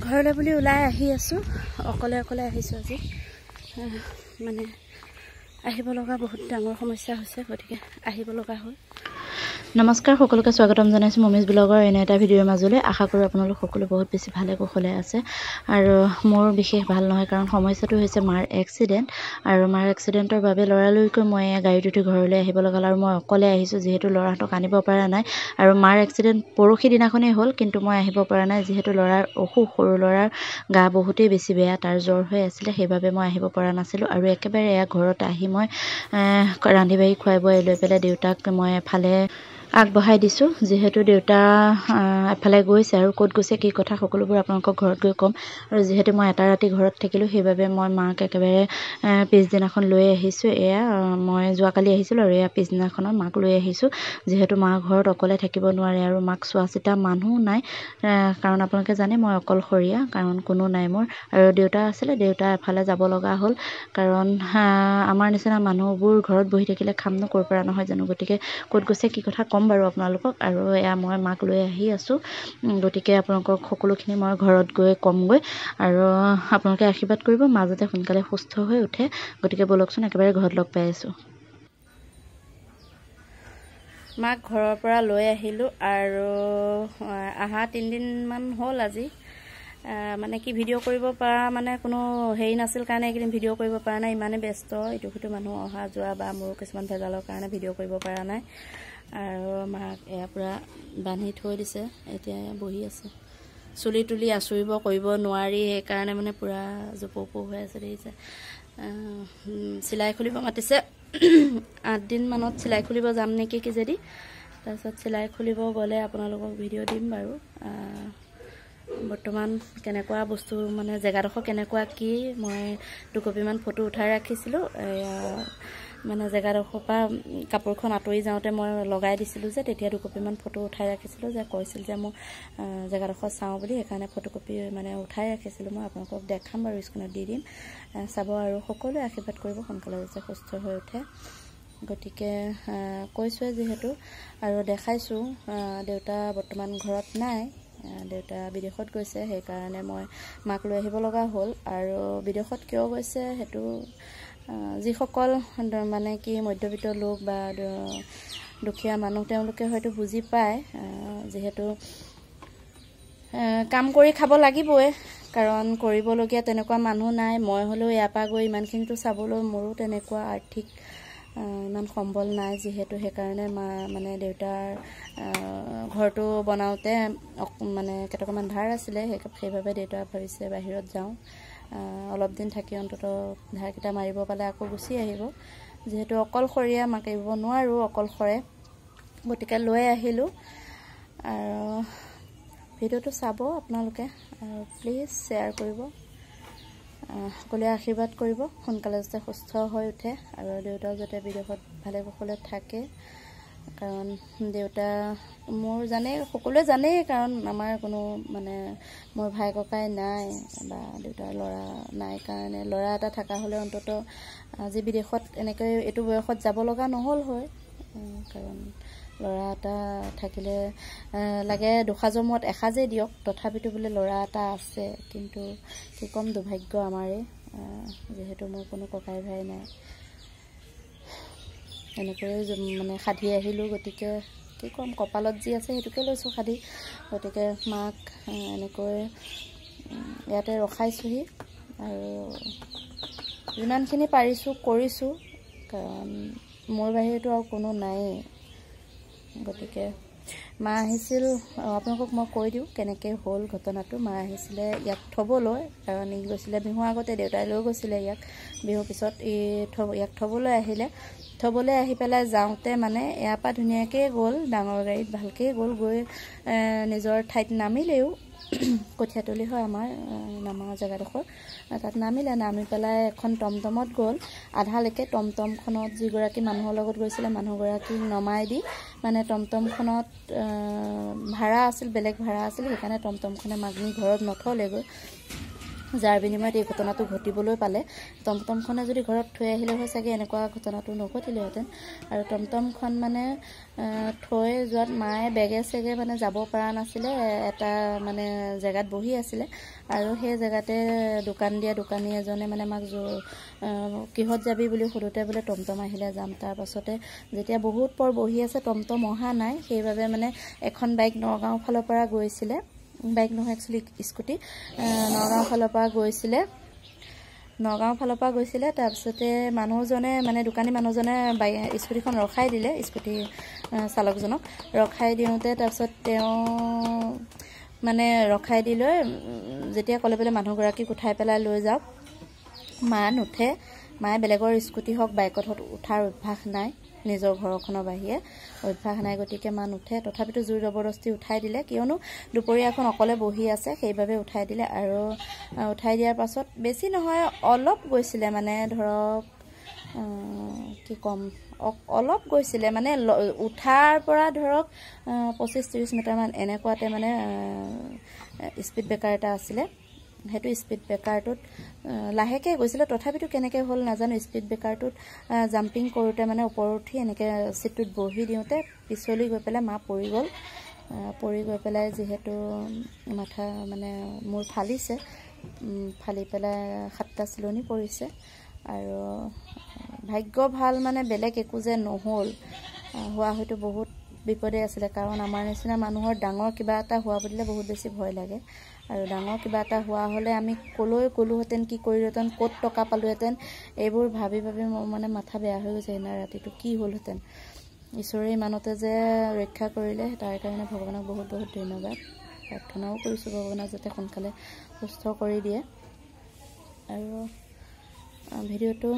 ঘৰলৈ বুলি ওলাই আহি আছো অকলে আহিছো আজি মানে আহিব লগা বহুত ডাঙৰ সমস্যা হৈছে গতিকে আহিব লগা হ'ল নমস্কাৰ সকলোকে স্বাগতম জনাইছো মমিজ ব্লগৰ এনে এটা ভিডিঅ'ৰ মাজলৈ আশা কৰো আপোনালোক সকলো বহুত বেছি ভালে কুশলে আছে আৰু মোৰ বিশেষ ভাল নহয় কাৰণ সমস্যাটো হৈছে মাৰ এক্সিডেন্ট আৰু মাৰ এক্সিডেন্টৰ বাবে লৰালৈকৈ মই গাড়ীত উঠি ঘৰলৈ আহিব লগা আৰু মই অকলে আহিছো যেহেতু লৰাহতক আনিব পৰা নাই আৰু মাৰ এক্সিডেন্ট পৰখি দিনাখনেই হ'ল কিন্তু মই আহিব পৰা নাই যেহেতু লৰাৰ অসুখ সৰু লৰাৰ গা বহুতেই বেছি বেয়া তাৰ জ্বৰ হৈ আছিল সেইবাবে মই আহিব পৰা নাছিলো আৰু একেবাৰে ঘৰত আহি মই ৰান্ধি বাঢ়ি খুৱাই বুৱাই লৈ পেলাই দেউতাক মই এফালে আগবঢ়াই দিছো যেহেতু দেউতা এফালে গৈছে আৰু ক'ত গৈছে কি কথা সকলোবোৰ আপোনালোকক ঘৰত গৈ ক'ম আৰু যেহেতু মই এটা ৰাতি ঘৰত থাকিলো সেইবাবে মই মাক একেবাৰে পিছদিনাখন লৈ আহিছো এয়া মই যোৱাকালি আহিছিলো আৰু এয়া পিছদিনাখনত মাক লৈ আহিছো যেহেতু মা ঘৰত অকলে থাকিব নোৱাৰে আৰু মাক চোৱা চিতা মানুহ নাই কাৰণ আপোনালোকে জানে মই অকলশৰীয়া কাৰণ কোনো নাই মোৰ আৰু দেউতা আছিলে দেউতা এফালে যাব লগা হ'ল কাৰণ আমাৰ নিচিনা মানুহবোৰ ঘৰত বহি থাকিলে খামনো ক'ৰ পৰা নহয় জানো গতিকে ক'ত গৈছে কি কথা ক'ম বাৰু আপোনালোকক আৰু এয়া মই মাক লৈ আহি আছো গতিকে আপোনালোকক সকলোখিনি মই ঘৰত গৈ ক'মগৈ আৰু আপোনালোকে আশীৰ্বাদ কৰিব মাজতে সোনকালে সুস্থ হৈ উঠে গতিকে বলকচোন একেবাৰে ঘৰত লগ পাই আছো মাক ঘৰৰ পৰা লৈ আহিলো আৰু আহা 3 দিন মান হ'ল আজি মানে কি ভিডিঅ' কৰিব পৰা মানে কোনো হেৰি নাছিল কাৰণে এইকেইদিন ভিডিঅ' কৰিব পৰা নাই ইমানে ব্যস্ত ইটো সিটো মানুহ অহা যোৱা বা মোৰ কিছুমান ভেজালৰ কাৰণে ভিডিঅ' কৰিব পৰা নাই আৰু মাক এয়া পুৰা বান্ধি থৈ দিছে এতিয়া বহি আছে চুলি তুলি আচুৰিব কৰিব নোৱাৰি সেইকাৰণে মানে পুৰা জপপো হৈ আছে দেখিছে চিলাই খুলিব মাতিছে 8 দিন মানত চিলাই খুলিব যাম নেকি কি যদি তাৰপিছত চিলাই খুলিব গ'লে আপোনালোকক ভিডিঅ' দিম বাৰু বৰ্তমান কেনেকুৱা বস্তু মানে জেগাডোখৰ কেনেকুৱা কি মই 2 কপিমান ফটো উঠাই ৰাখিছিলো মানে জেগাডোখৰ পৰা কাপোৰখন আঁতৰি যাওঁতে মই লগাই দিছিলো যে তেতিয়া 2 কপিমান ফটো উঠাই ৰাখিছিলো যে কৈছিল যে মই জেগাডোখৰ চাওঁ বুলি সেইকাৰণে ফটোকপি মানে উঠাই ৰাখিছিলো মই আপোনালোকক দেখাম বাৰু স্ক্ৰীনত দি দিম চাব আৰু সকলোৱে আশীৰ্বাদ কৰিব সোনকালে যাতে সুস্থ হৈ উঠে গতিকে কৈছোৱে যিহেতু আৰু দেখাইছো দেউতা বৰ্তমান ঘৰত নাই দেউতা বিদেশত গৈছে সেইকাৰণে মই মাক লৈ আহিব লগা হ'ল আৰু বিদেশত কিয় গৈছে হেতু যিসকল মানে কি মধ্যবিত্ত লোক বা দুখীয়া মানুহ তেওঁলোকে হয়তো বুজি পায় যেহেতু কাম কৰি খাব লাগিবই কাৰণ কৰিবলগীয়া তেনেকুৱা মানুহ নাই মই হলেও ইয়াৰ পৰা গৈ ইমানখিনিটো চাবলৈ মোৰো তেনেকুৱা আৰ্থিক ইমান সম্বল নাই যেহেতু সেইকাৰণে মানে দেউতাৰ ঘৰটো বনাওঁতে মানে কেইটকামান ধাৰ আছিলে সেইবাবে দেউতা ভাবিছে বাহিৰত যাওঁ অলপ দিন থাকি অন্তত ধাৰকেইটা মাৰিব পালে আকৌ গুচি আহিব যেহেতু অকলশৰীয়া মাক এৰিব নোৱাৰো অকলশৰে গতিকে লৈ আহিলো আৰু ভিডিঅ'টো চাব আপোনালোকে আৰু প্লিজ শ্বেয়াৰ কৰিব সকলোৱে আশীৰ্বাদ কৰিব সোনকালে যাতে সুস্থ হৈ উঠে আৰু দেউতাও যাতে বিদেশত ভালে কুশলে থাকে কাৰণ দেউতা মোৰ জানে সকলোৱে জানে কাৰণ আমাৰ কোনো মানে মোৰ ভাই ককাই নাই বা দেউতাৰ ল'ৰা নাই কাৰণে ল'ৰা এটা থাকা হ'লে অন্তত আজি বিদেশত এনেকৈ এইটো বয়সত যাব লগা নহ'ল হয় কাৰণ ল'ৰা এটা থাকিলে লাগে দুসাজৰ মূৰত এসাজেই দিয়ক তথাপিতো বোলে ল'ৰা এটা আছে কিন্তু কি কম দুৰ্ভাগ্য আমাৰে যেহেতু মোৰ কোনো ককাই ভাই নাই এনেকৈ মানে সাধি আহিলো গতিকে কি কম কপালত যি আছে সেইটোকে লৈছো সাধি গতিকে মাক এনেকৈ ইয়াতে ৰখাইছোহি আৰু যিমানখিনি পাৰিছো কৰিছো কাৰণ মোৰ বাহিৰেতো আৰু কোনো নাই গতিকে মা আহিছিল আপোনালোকক মই কৈ দিওঁ কেনেকৈ হ'ল ঘটনাটো মা আহিছিলে ইয়াক থ'বলৈ কাৰণ ই গৈছিলে বিহুৰ আগতে দেউতাই লৈ গৈছিলে ইয়াক বিহুৰ পিছত ইয়াক থ'বলৈ আহি পেলাই যাওঁতে মানে ইয়াৰ পৰা ধুনীয়াকৈ গ'ল ডাঙৰ গাড়ীত ভালকৈ গ'ল নিজৰ ঠাইত নামিলেও কঠীয়াতলি হয় আমাৰ নামা জেগাডোখৰ তাত নামি পেলাই এখন টমটমত গ'ল আধালৈকে টমটমখনত যিগৰাকী মানুহৰ লগত গৈছিলে মানুহগৰাকীক নমাই দি মানে টমটমখনত ভাড়া আছিল বেলেগ ভাড়া আছিল সেইকাৰণে টমটমখনে মাগনি ঘৰত নথলেগৈ যাৰ বিনিময়ত এই ঘটনাটো ঘটিবলৈ পালে টমটমখনে যদি ঘৰত থৈ আহিলে হয় চাগে এনেকুৱা ঘটনাটো নঘটিলেহেঁতেন আৰু টমটমখন মানে থৈ যোৱাত মায়ে বেগে চেগে মানে যাব পৰা নাছিলে এটা মানে জেগাত বহি আছিলে আৰু সেই জেগাতে দোকান দিয়া দোকানী এজনে মানে মাক কিহত যাবি বুলি সোধোতে বোলে টমটম আহিলে যাম তাৰ পাছতে যেতিয়া বহুত পৰ বহি আছে টমটম অহা নাই সেইবাবে মানে এখন বাইক নগাঁও ফালৰ পৰা গৈছিলে বাইক নহয় একচুৱেলি স্কুটি নগাঁও ফালৰ পৰা গৈছিলে তাৰপিছতে মানুহজনে মানে দোকানী মানুহজনে স্কুটিখন ৰখাই দিলে স্কুটি চালকজনক ৰখাই দিওঁতে তাৰপিছত তেওঁ মানে ৰখাই দি লৈ যেতিয়া ক'লে বোলে মানুহগৰাকীক উঠাই পেলাই লৈ যাওক মা নুঠে মায়ে বেলেগৰ স্কুটি হওক বাইকত উঠাৰ অভ্যাস নাই নিজৰ ঘৰখনৰ বাহিৰে অভ্যাস নাই গতিকে মা নুঠে তথাপিতো জোৰ জবৰদস্তি উঠাই দিলে কিয়নো দুপৰীয়া এখন অকলে বহি আছে সেইবাবে উঠাই দিলে আৰু উঠাই দিয়াৰ পাছত বেছি নহয় অলপ গৈছিলে মানে ধৰক কি কম অলপ গৈছিলে মানে উঠাৰ পৰা ধৰক 25-30 মিটাৰমান এনেকুৱাতে মানে স্পীড ব্ৰেকাৰ এটা আছিলে সেইটো স্পীড ব্ৰেকাৰটোত লাহেকৈ গৈছিলে তথাপিতো কেনেকৈ হ'ল নাজানো স্পীড ব্ৰেকাৰটোত জাম্পিং কৰোঁতে মানে ওপৰত উঠি এনেকৈ চিটটোত বহি দিওঁতে পিছলি গৈ পেলাই মা পৰি গৈ পেলাই যিহেতু মাথা মানে মূৰ ফালিছে ফালি পেলাই 7টা চিলনি পৰিছে আৰু ভাগ্য ভাল মানে বেলেগ একো যে নহ'ল হোৱা হয়তো বহুত বিপদে আছিলে কাৰণ আমাৰ নিচিনা মানুহৰ ডাঙৰ কিবা এটা হোৱা বুলিলে বহুত বেছি ভয় লাগে আৰু ডাঙৰ কিবা এটা হোৱা হ'লে আমি ক'লৈ গ'লোহেঁতেন কি কৰিলোহেঁতেন ক'ত টকা পালোহেঁতেন এইবোৰ ভাবি মোৰ মানে মাথা বেয়া হৈ গৈছে সেইদিনা ৰাতিটো কি হ'লহেঁতেন ঈশ্বৰে ইমানতে যে ৰক্ষা কৰিলে তাৰ কাৰণে ভগৱানক বহুত বহুত ধন্যবাদ প্ৰাৰ্থনাও কৰিছোঁ ভগৱানক যাতে সোনকালে সুস্থ কৰি দিয়ে আৰু ভিডিঅ'টো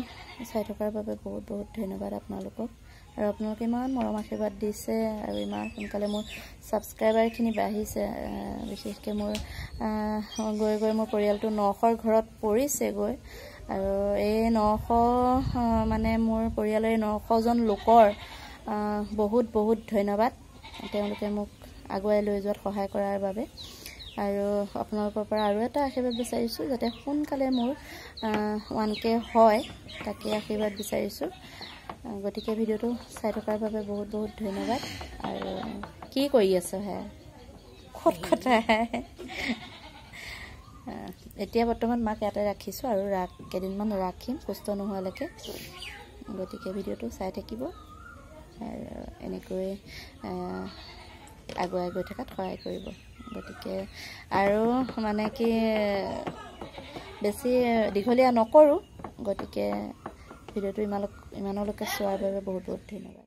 চাই থকাৰ বাবে বহুত বহুত ধন্যবাদ আপোনালোকক আৰু আপোনালোকে ইমান মৰম আশীৰ্বাদ দিছে আৰু ইমান সোনকালে মোৰ ছাবস্ক্ৰাইবাৰখিনি বাঢ়িছে বিশেষকৈ মোৰ গৈ মোৰ পৰিয়ালটো 900ৰ ঘৰত পৰিছেগৈ আৰু এই 900 মানে মোৰ পৰিয়ালৰ 900জন লোকৰ বহুত বহুত ধন্যবাদ তেওঁলোকে মোক আগুৱাই লৈ যোৱাত সহায় কৰাৰ বাবে আৰু আপোনালোকৰ পৰা আৰু এটা আশীৰ্বাদ বিচাৰিছোঁ যাতে সোনকালে মোৰ 1K হয় তাকে আশীৰ্বাদ বিচাৰিছোঁ গতিকে ভিডিঅ'টো চাই থকাৰ বাবে বহুত বহুত ধন্যবাদ আৰু কি কৰি আছো হে ক'ত কথা এতিয়া বৰ্তমান মাক ইয়াতে ৰাখিছোঁ আৰু কেইদিনমান ৰাখিম সুস্থ নোহোৱালৈকে গতিকে ভিডিঅ'টো চাই থাকিব আৰু এনেকৈ আগুৱাই গৈ থকাত সহায় কৰিব গতিকে আৰু মানে কি বেছি দীঘলীয়া নকৰোঁ গতিকে ভিডিঅ'টো ইমানলৈকে চোৱাৰ বাবে বহুত বহুত ধন্যবাদ